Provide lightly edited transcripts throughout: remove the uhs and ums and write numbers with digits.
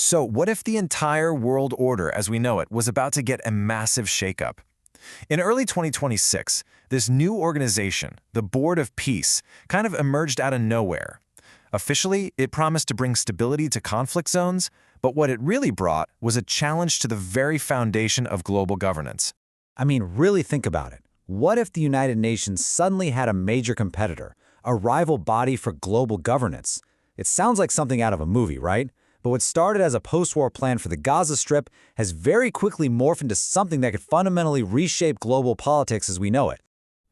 So what if the entire world order as we know it was about to get a massive shakeup? In early 2026, this new organization, the Board of Peace, kind of emerged out of nowhere. Officially, it promised to bring stability to conflict zones, but what it really brought was a challenge to the very foundation of global governance. I mean, really think about it. What if the United Nations suddenly had a major competitor, a rival body for global governance? It sounds like something out of a movie, right? But what started as a post-war plan for the Gaza Strip has very quickly morphed into something that could fundamentally reshape global politics as we know it.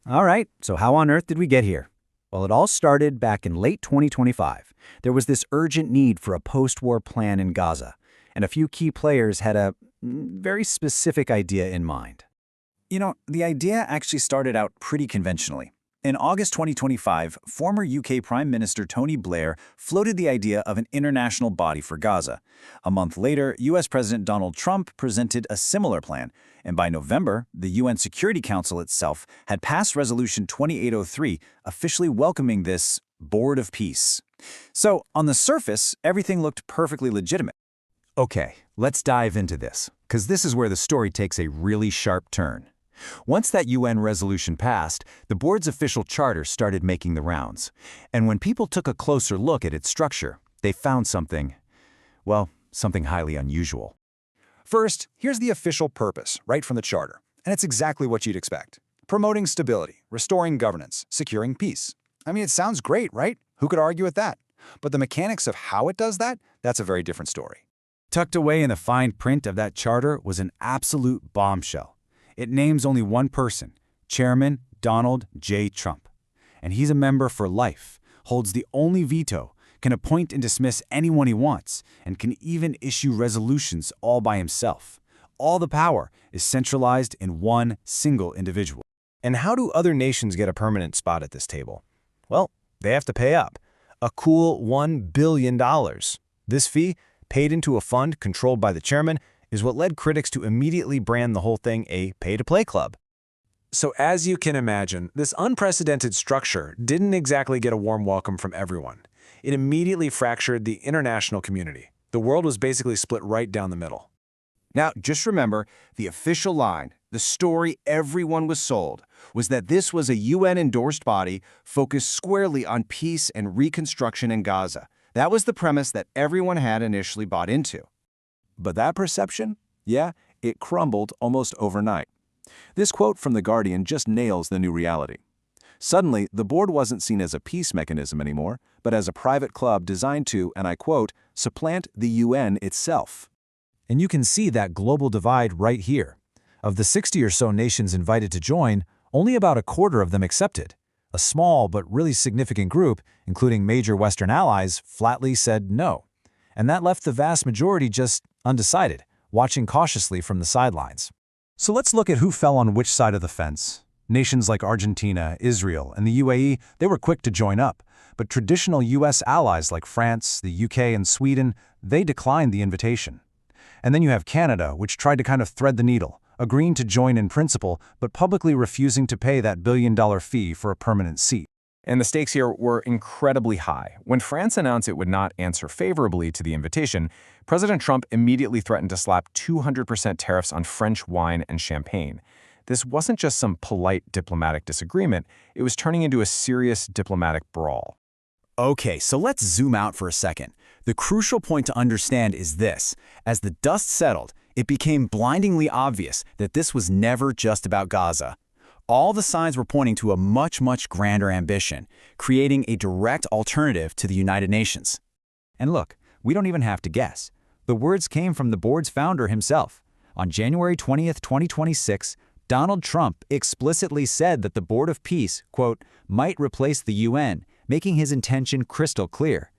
All right, so how on earth did we get here? Well, it all started back in late 2025. There was this urgent need for a post-war plan in Gaza, and a few key players had a very specific idea in mind. You know, the idea actually started out pretty conventionally. In August 2025, former UK Prime Minister Tony Blair floated the idea of an international body for Gaza. A month later, US President Donald Trump presented a similar plan, and by November, the UN Security Council itself had passed Resolution 2803, officially welcoming this Board of Peace. So, on the surface, everything looked perfectly legitimate. Okay, let's dive into this, because this is where the story takes a really sharp turn. Once that UN resolution passed, the board's official charter started making the rounds. And when people took a closer look at its structure, they found something, well, something highly unusual. First, here's the official purpose, right from the charter. And it's exactly what you'd expect. Promoting stability, restoring governance, securing peace. I mean, it sounds great, right? Who could argue with that? But the mechanics of how it does that, that's a very different story. Tucked away in the fine print of that charter was an absolute bombshell. It names only one person, Chairman Donald J. Trump. And he's a member for life, holds the only veto, can appoint and dismiss anyone he wants, and can even issue resolutions all by himself. All the power is centralized in one single individual. And how do other nations get a permanent spot at this table? Well, they have to pay up. A cool $1 billion. This fee, paid into a fund controlled by the chairman, is what led critics to immediately brand the whole thing a pay-to-play club. So as you can imagine, this unprecedented structure didn't exactly get a warm welcome from everyone. It immediately fractured the international community. The world was basically split right down the middle. Now, just remember, the official line, the story everyone was sold, was that this was a UN-endorsed body focused squarely on peace and reconstruction in Gaza. That was the premise that everyone had initially bought into. But that perception, yeah, it crumbled almost overnight. This quote from The Guardian just nails the new reality. Suddenly, the board wasn't seen as a peace mechanism anymore, but as a private club designed to, and I quote, supplant the UN itself. And you can see that global divide right here. Of the 60 or so nations invited to join, only about a quarter of them accepted. A small but really significant group, including major Western allies, flatly said no. And that left the vast majority just undecided, watching cautiously from the sidelines. So let's look at who fell on which side of the fence. Nations like Argentina, Israel, and the UAE, they were quick to join up. But traditional U.S. allies like France, the UK, and Sweden, they declined the invitation. And then you have Canada, which tried to kind of thread the needle, agreeing to join in principle, but publicly refusing to pay that billion-dollar fee for a permanent seat. And the stakes here were incredibly high. When France announced it would not answer favorably to the invitation, President Trump immediately threatened to slap 200% tariffs on French wine and champagne. This wasn't just some polite diplomatic disagreement, it was turning into a serious diplomatic brawl. Okay, so let's zoom out for a second. The crucial point to understand is this. As the dust settled, it became blindingly obvious that this was never just about Gaza. All the signs were pointing to a much grander ambition, creating a direct alternative to the United Nations. And look, we don't even have to guess. The words came from the board's founder himself. On January 20th, 2026, Donald Trump explicitly said that the Board of Peace, quote, might replace the UN, making his intention crystal clear.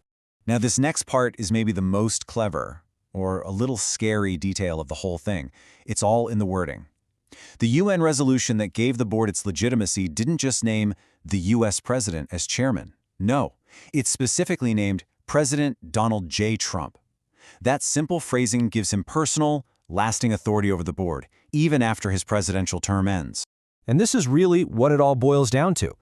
Now this next part is maybe the most clever, or a little scary detail of the whole thing. It's all in the wording. The UN resolution that gave the board its legitimacy didn't just name the US president as chairman. No, it specifically named President Donald J. Trump. That simple phrasing gives him personal, lasting authority over the board, even after his presidential term ends. And this is really what it all boils down to.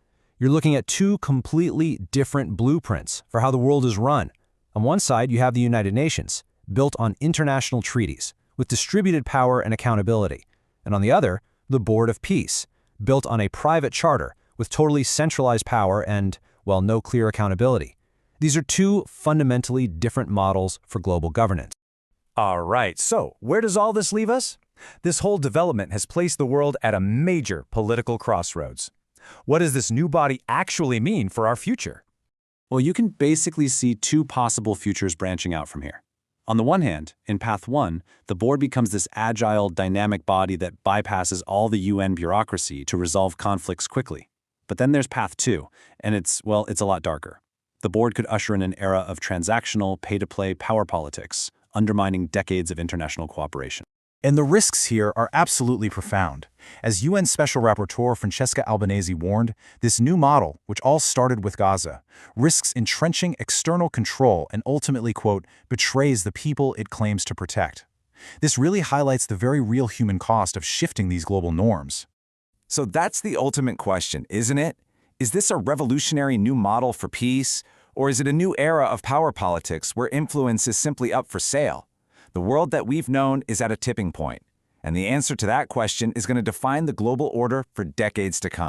You're looking at two completely different blueprints for how the world is run. On one side, you have the United Nations, built on international treaties, with distributed power and accountability, and on the other, the Board of Peace, built on a private charter with totally centralized power and, well, no clear accountability. These are two fundamentally different models for global governance. All right, so where does all this leave us? This whole development has placed the world at a major political crossroads. What does this new body actually mean for our future? Well, you can basically see two possible futures branching out from here. On the one hand, in Path 1, the board becomes this agile, dynamic body that bypasses all the UN bureaucracy to resolve conflicts quickly. But then there's Path 2, and it's a lot darker. The board could usher in an era of transactional, pay-to-play power politics, undermining decades of international cooperation. And the risks here are absolutely profound. As UN Special Rapporteur Francesca Albanese warned, this new model, which all started with Gaza, risks entrenching external control and ultimately, quote, betrays the people it claims to protect. This really highlights the very real human cost of shifting these global norms. So that's the ultimate question, isn't it? Is this a revolutionary new model for peace, or is it a new era of power politics where influence is simply up for sale? The world that we've known is at a tipping point, and the answer to that question is going to define the global order for decades to come.